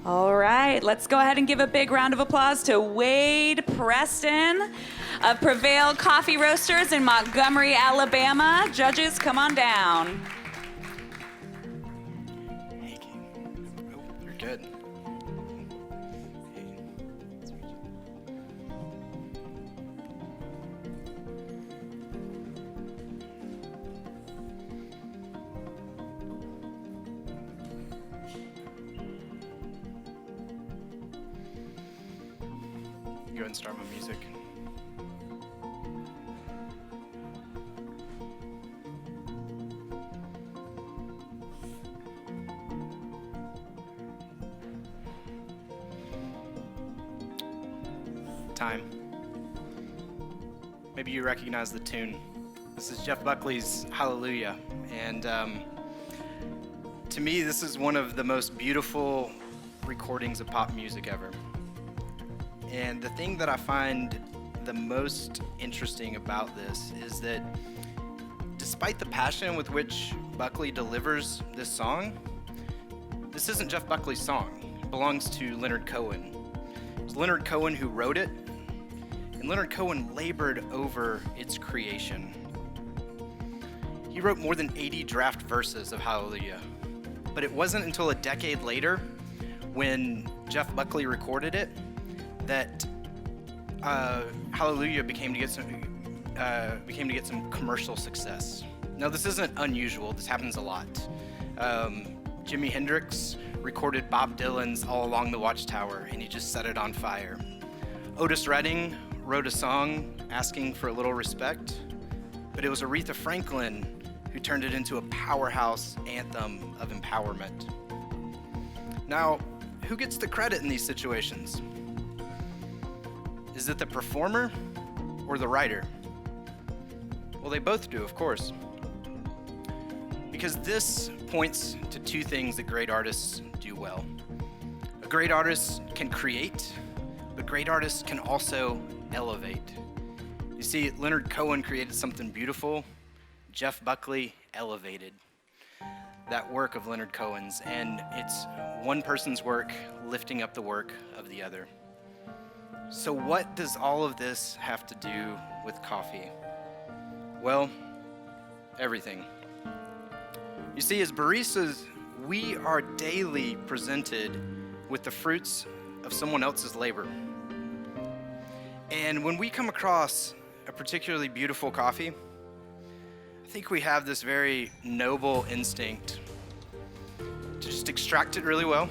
All right, let's go ahead and give a big round of applause to Wade Preston of Prevail Coffee Roasters in Montgomery, Alabama. Judges, come on down. Hey, oh, you're good. Go ahead and start my music. Time. Maybe you recognize the tune. This is Jeff Buckley's Hallelujah. And to me, this is one of the most beautiful recordings of pop music ever. And the thing that I find the most interesting about this is that despite the passion with which Buckley delivers this song, this isn't Jeff Buckley's song. It belongs to Leonard Cohen. It's Leonard Cohen who wrote it, and Leonard Cohen labored over its creation. He wrote more than 80 draft verses of Hallelujah, but it wasn't until a decade later when Jeff Buckley recorded it that Hallelujah became to get some commercial success. Now, this isn't unusual. This happens a lot. Jimi Hendrix recorded Bob Dylan's All Along the Watchtower, and he just set it on fire. Otis Redding wrote a song asking for a little respect, but it was Aretha Franklin who turned it into a powerhouse anthem of empowerment. Now, who gets the credit in these situations? Is it the performer or the writer? Well, they both do, of course. Because this points to two things that great artists do well. A great artist can create, but great artists can also elevate. You see, Leonard Cohen created something beautiful. Jeff Buckley elevated that work of Leonard Cohen's, and it's one person's work lifting up the work of the other. So what does all of this have to do with coffee? Well, everything. You see, as baristas, we are daily presented with the fruits of someone else's labor. And when we come across a particularly beautiful coffee, I think we have this very noble instinct to just extract it really well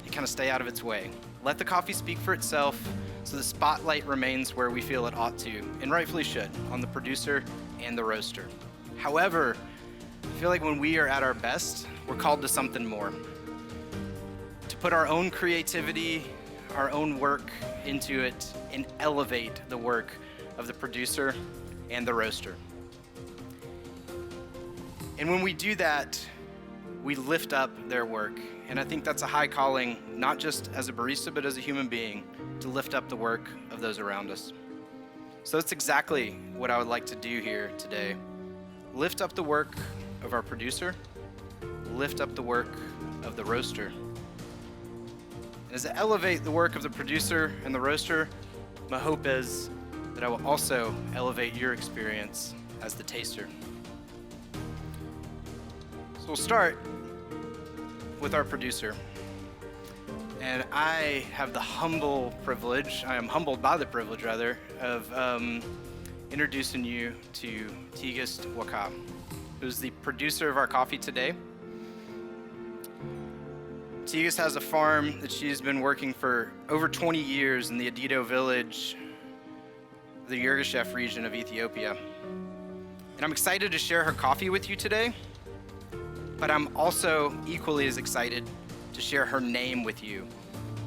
and kind of stay out of its way. Let the coffee speak for itself so the spotlight remains where we feel it ought to, and rightfully should, on the producer and the roaster. However, I feel like when we are at our best, we're called to something more. To put our own creativity, our own work into it, and elevate the work of the producer and the roaster. And when we do that, we lift up their work. And I think that's a high calling, not just as a barista, but as a human being, to lift up the work of those around us. So that's exactly what I would like to do here today. Lift up the work of our producer, lift up the work of the roaster. And as I elevate the work of the producer and the roaster, my hope is that I will also elevate your experience as the taster. So we'll start with our producer. And I have the humble privilege, I am humbled by the privilege rather, of introducing you to Tigist Waka, who's the producer of our coffee today. Tigist has a farm that she's been working for over 20 years in the Adido village, the Yirgacheffe region of Ethiopia. And I'm excited to share her coffee with you today, but I'm also equally as excited to share her name with you,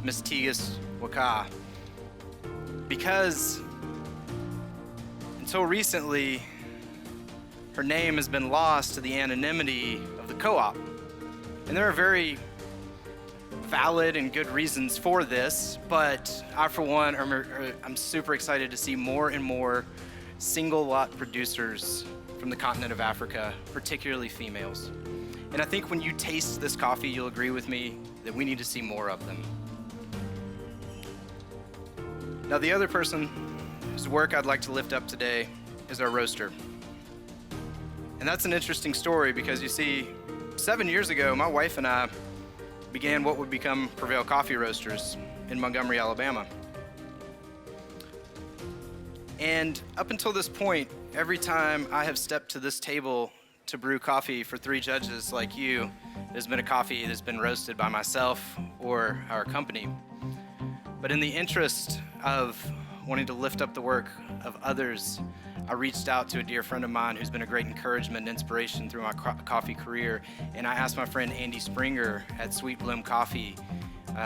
Miss Tigist Waka, because until recently, her name has been lost to the anonymity of the co-op. And there are very valid and good reasons for this, but I, for one, I'm super excited to see more and more single lot producers from the continent of Africa, particularly females. And I think when you taste this coffee, you'll agree with me that we need to see more of them. Now, the other person whose work I'd like to lift up today is our roaster. And that's an interesting story because you see, 7 years ago, my wife and I began what would become Prevail Coffee Roasters in Montgomery, Alabama. And up until this point, every time I have stepped to this table to brew coffee for 3 judges like you, there's been a coffee that's been roasted by myself or our company. But in the interest of wanting to lift up the work of others, I reached out to a dear friend of mine who's been a great encouragement and inspiration through my coffee career, and I asked my friend Andy Springer at Sweet Bloom Coffee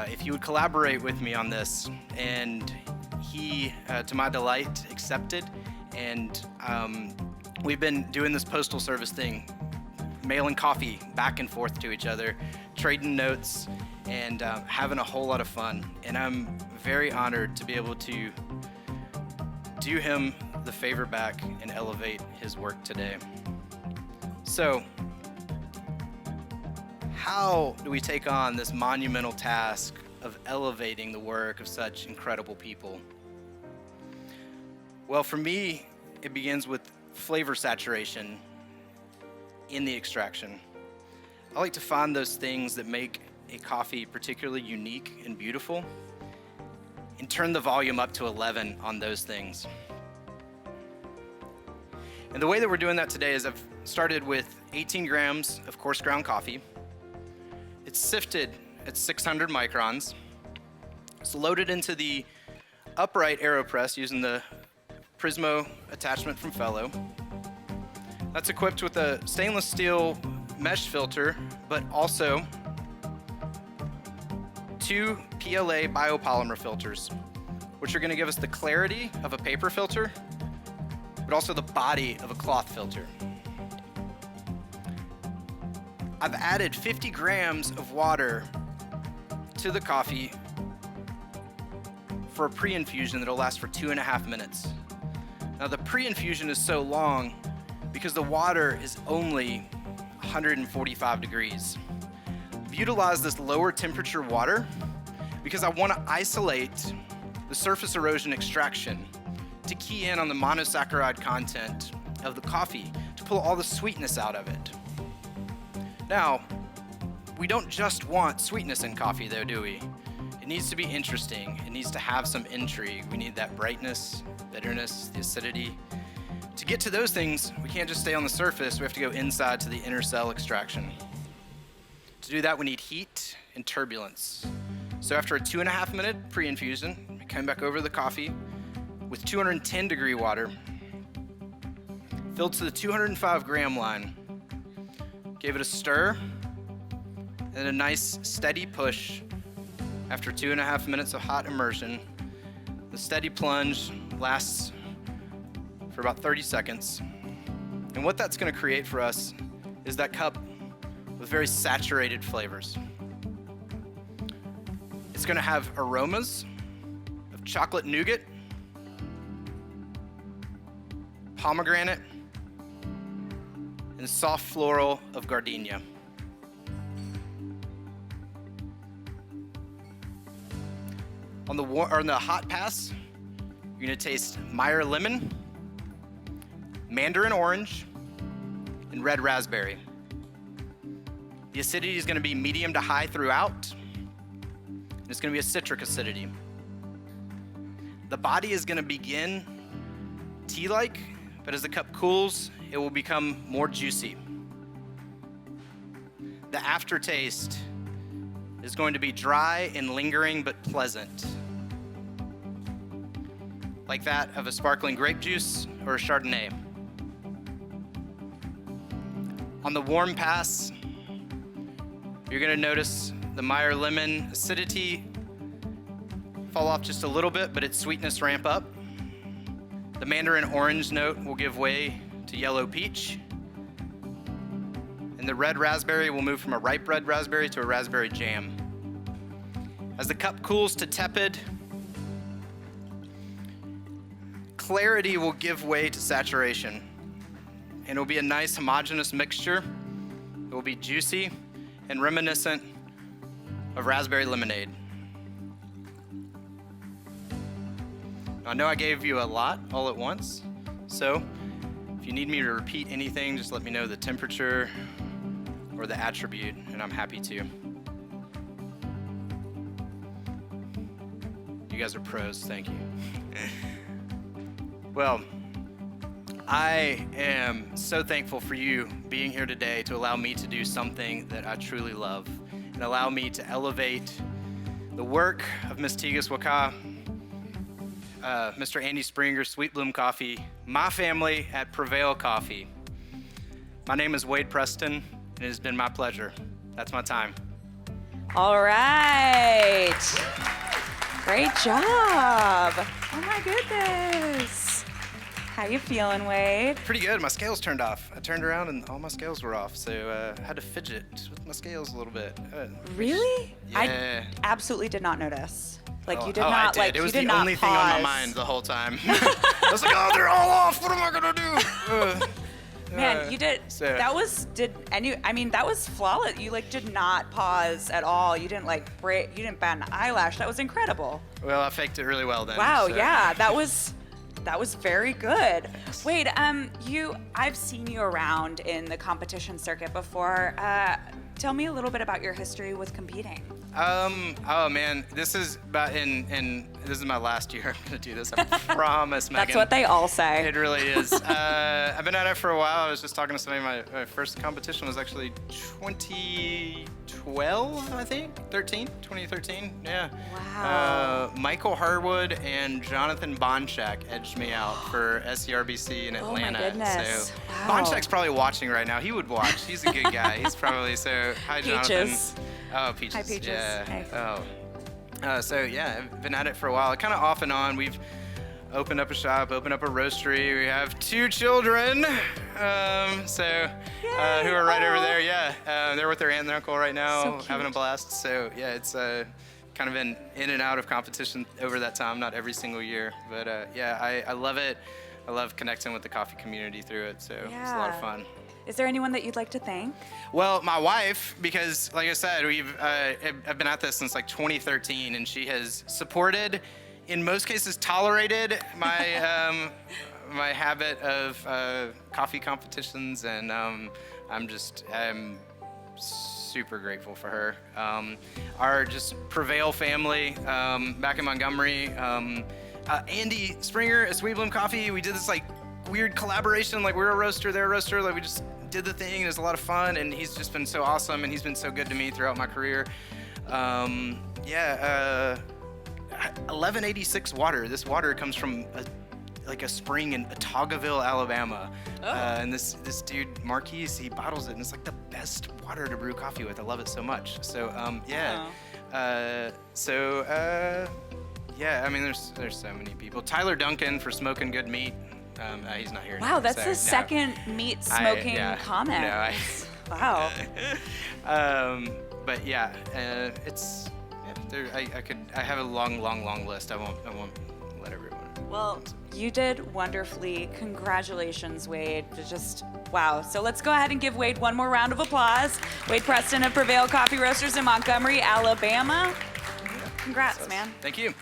if he would collaborate with me on this, and he, to my delight, accepted, and we've been doing this postal service thing, mailing coffee back and forth to each other, trading notes, and having a whole lot of fun, and I'm very honored to be able to do him the favor back and elevate his work today. So, how do we take on this monumental task of elevating the work of such incredible people? Well, for me, it begins with flavor saturation in the extraction. I like to find those things that make a coffee particularly unique and beautiful and turn the volume up to 11 on those things. And the way that we're doing that today is I've started with 18 grams of coarse ground coffee. It's sifted at 600 microns. It's loaded into the upright AeroPress using the Prismo attachment from Fellow. That's equipped with a stainless steel mesh filter, but also 2 PLA biopolymer filters, which are going to give us the clarity of a paper filter, but also the body of a cloth filter. I've added 50 grams of water to the coffee for a pre-infusion that'll last for 2.5 minutes. Now the pre-infusion is so long because the water is only 145 degrees. I've utilized this lower temperature water because I want to isolate the surface erosion extraction to key in on the monosaccharide content of the coffee to pull all the sweetness out of it. Now, we don't just want sweetness in coffee though, do we? It needs to be interesting. It needs to have some intrigue. We need that brightness, bitterness, the acidity. To get to those things, we can't just stay on the surface. We have to go inside to the inner cell extraction. To do that, we need heat and turbulence. So after a 2.5 minute pre-infusion, we came back over the coffee with 210 degree water, filled to the 205 gram line, gave it a stir, and a nice steady push after 2.5 minutes of hot immersion. The steady plunge lasts for about 30 seconds. And what that's gonna create for us is that cup with very saturated flavors. It's gonna have aromas of chocolate nougat, pomegranate, and soft floral of gardenia. On the hot pass, you're gonna taste Meyer lemon, mandarin orange, and red raspberry. The acidity is gonna be medium to high throughout, and it's gonna be a citric acidity. The body is gonna begin tea-like, but as the cup cools, it will become more juicy. The aftertaste is going to be dry and lingering, but pleasant, like that of a sparkling grape juice or a Chardonnay. On the warm pass, you're gonna notice the Meyer lemon acidity fall off just a little bit, but its sweetness ramp up. The mandarin orange note will give way to yellow peach. And the red raspberry will move from a ripe red raspberry to a raspberry jam. As the cup cools to tepid, clarity will give way to saturation. And it will be a nice homogeneous mixture. It will be juicy and reminiscent of raspberry lemonade. I know I gave you a lot all at once, so if you need me to repeat anything, just let me know the temperature or the attribute, and I'm happy to. You guys are pros, thank you. Well, I am so thankful for you being here today to allow me to do something that I truly love and allow me to elevate the work of Ms. Tegas Waka, Mr. Andy Springer, Sweet Bloom Coffee, my family at Prevail Coffee. My name is Wade Preston, and it has been my pleasure. That's my time. All right. Great job. Oh my goodness. How you feeling, Wade? Pretty good. My scales turned off. I turned around and all my scales were off, so I had to fidget with my scales a little bit. Really? Yeah. I absolutely did not notice. Like, you did I not, did. like, It was you did the not only pause. thing on my mind the whole time. I was like, oh, they're all off. What am I gonna do? Man, you did. So- That was that was flawless. You like did not pause at all. You didn't like break. You didn't bat an eyelash. That was incredible. Well, I faked it really well then. Wow. so- Yeah. That was very good. Wade, I've seen you around in the competition circuit before. Tell me a little bit about your history with competing. Oh man, this is this is my last year. I'm gonna do this. I promise, Megan. That's what they all say. It really is. I've been at it for a while. I was just talking to somebody. My first competition was actually 2012, I think. 2013. Yeah. Wow. Michael Harwood and Jonathan Bonchak edged me out for SCRBC in Oh my Atlanta. goodness. So Wow. Bonchak's probably watching right now. He would watch. He's a good guy. He's probably so. Hi, Jonathan. Peaches. Oh, Peaches. Hi, Peaches. Yeah. Hey. Oh. So yeah, I've been at it for a while. Kind of off and on. We've opened up a shop, opened up a roastery. We have 2 children, who are right over there. Yeah, they're with their aunt and uncle right now, So cute. having a blast. So yeah, it's kind of been in and out of competition over that time, not every single year, but yeah, I love it. I love connecting with the coffee community through it. So it's a lot of fun. Is there anyone that you'd like to thank? Well, my wife, because like I said, I've been at this since like 2013, and she has supported, in most cases tolerated, my my habit of coffee competitions, and I'm super grateful for her. Our just Prevail family back in Montgomery, Andy Springer at Sweet Bloom Coffee, we did this like weird collaboration, like we're a roaster, they're a roaster, like we just did the thing, and it was a lot of fun, and he's just been so awesome, and he's been so good to me throughout my career. 1186 water. This water comes from a spring in Ottawaville, Alabama. And this dude, Marquise, he bottles it, and it's like the best water to brew coffee with. I love it so much. So, yeah. Yeah, I mean, there's so many people. Tyler Duncan for smoking good meat. He's not here Wow, anymore, that's so, the no. second meat smoking comment. No, Wow. but yeah, it's I have a long list. I won't let everyone. Well, you did wonderfully. Congratulations, Wade. Just wow. So let's go ahead and give Wade one more round of applause. Wade Preston of Prevail Coffee Roasters in Montgomery, Alabama. Congrats, man. Thank you.